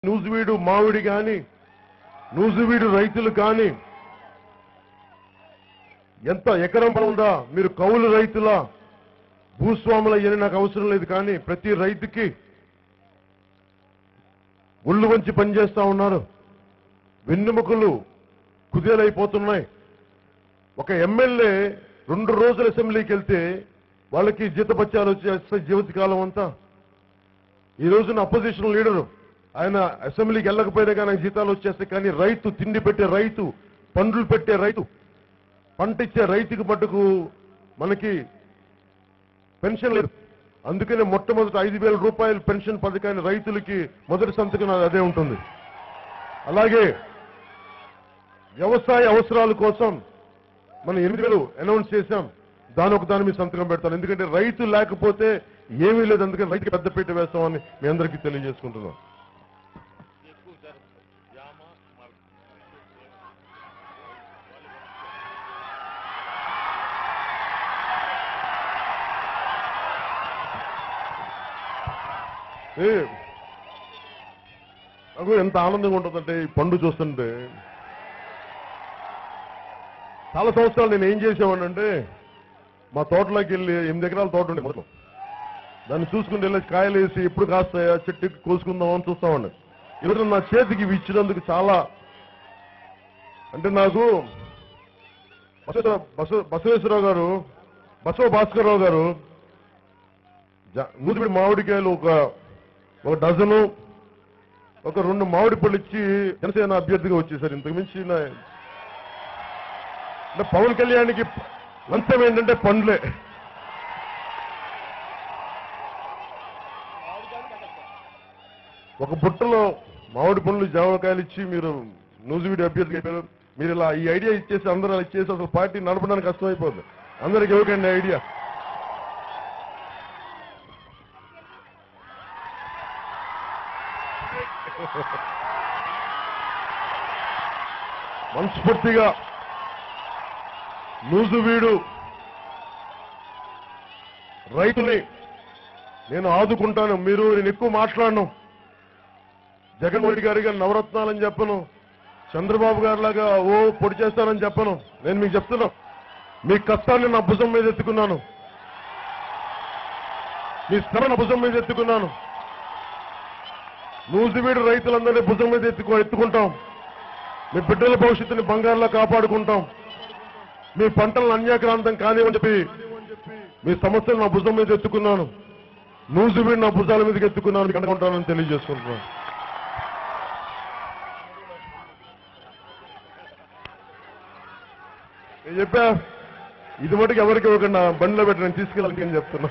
నూజివీడు మామిడి కానీ నూజివీడు రైతులు కానీ ఎంత ఎకరం ఉందా మీరు కౌలు రైతుల భూస్వాముల అని నాకు అవసరం లేదు కానీ ప్రతి రైతుకి ఒళ్ళు వంచి పనిచేస్తా ఉన్నారు. వెన్నెముకలు కుదేలైపోతున్నాయి. ఒక ఎమ్మెల్యే 2 రోజులు అసెంబ్లీకి వెళ్తే వాళ్ళకి జీతపత్యాలు వచ్చేస్తాయి జీవితకాలం అంతా. ఈ రోజున అపోజిషన్ లీడరు ఆయన అసెంబ్లీకి వెళ్ళకపోయినా కానీ జీతాలు వచ్చేస్తాయి. కానీ రైతు, తిండి పెట్టే రైతు, పండ్లు పెట్టే రైతు, పంట ఇచ్చే రైతుకి మటుకు మనకి పెన్షన్ లేదు. అందుకనే మొట్టమొదటి 5,000 రూపాయల పెన్షన్ పథకాన్ని రైతులకి మొదటి సంతకం అదే ఉంటుంది. అలాగే వ్యవసాయ అవసరాల కోసం మనం 8,000 అనౌన్స్ చేశాం. దాని మీద సంతకం పెడతాను. ఎందుకంటే రైతు లేకపోతే ఏమీ లేదు. అందుకని రైతుకి పెద్దపీట వేస్తామని మీ అందరికీ తెలియజేసుకుంటున్నాం. నాకు ఎంత ఆనందంగా ఉంటుందంటే ఈ పండు చూస్తుంటే. చాలా సంవత్సరాలు నేను ఏం చేసేవాడినంటే మా తోటలోకి వెళ్ళి 8 ఎకరాల తోట ఉండే మొత్తం దాన్ని చూసుకుంటూ వెళ్ళి కాయలు వేసి ఎప్పుడు కాస్తాయా చెట్టు కోసుకుందామని చూస్తామండి. ఈరోజు నా చేతికి ఇవి ఇచ్చినందుకు చాలా అంటే నాకు బసవేశ్వరరావు గారు, బసవ భాస్కర్రావు గారు నూజివీడు మామిడికాయలు ఒక డజను, ఒక 2 మామిడి పళ్ళు ఇచ్చి జనసేన అభ్యర్థిగా వచ్చేసారు. ఇంతకు మించి పవన్ కళ్యాణ్కి లంచం ఏంటంటే పండ్లే. ఒక బుట్టలో మామిడి పండ్లు, జామకాయలు ఇచ్చి మీరు నూజివీడు అభ్యర్థి అయిపోయారు. మీరు ఇలా ఈ ఐడియా ఇచ్చేసి అందరూ అలా ఇచ్చేసి అసలు పార్టీ నడపడానికి కష్టమైపోతుంది. అందరికి ఇవ్వకండి ఐడియా. మనస్ఫూర్తిగా నూజివీడు రైతుని నేను ఆదుకుంటాను. నేను ఎక్కువ మాట్లాడను. జగన్మోహన్ రెడ్డి గారి నవరత్నాలని చెప్పను, చంద్రబాబు గారి లాగా పొడి చేస్తానని చెప్పను. నేను మీకు చెప్తున్నా, మీ కష్టాన్ని నా భుజం మీద ఎత్తుకున్నాను, మీ శ్రమ నా భుజం మీద ఎత్తుకున్నాను. నూజివీడు రైతులందరినీ భుజం మీద ఎత్తుకుంటాం. మీ బిడ్డల భవిష్యత్తుని బంగారులా కాపాడుకుంటాం. మీ పంటలను అన్యాక్రాంతం కానివని చెప్పి మీ సమస్యలు నా భుజం మీద ఎత్తుకున్నాను. నూజివీడు నా భుజాల మీదకి ఎత్తుకున్నాను, కనుకుంటానని తెలియజేసుకుంటున్నాను. నేను చెప్పా ఇది మటుకు ఎవరికి ఇవ్వకుండా బండిలో పెట్టి నేను తీసుకెళ్ళాలని చెప్తున్నా.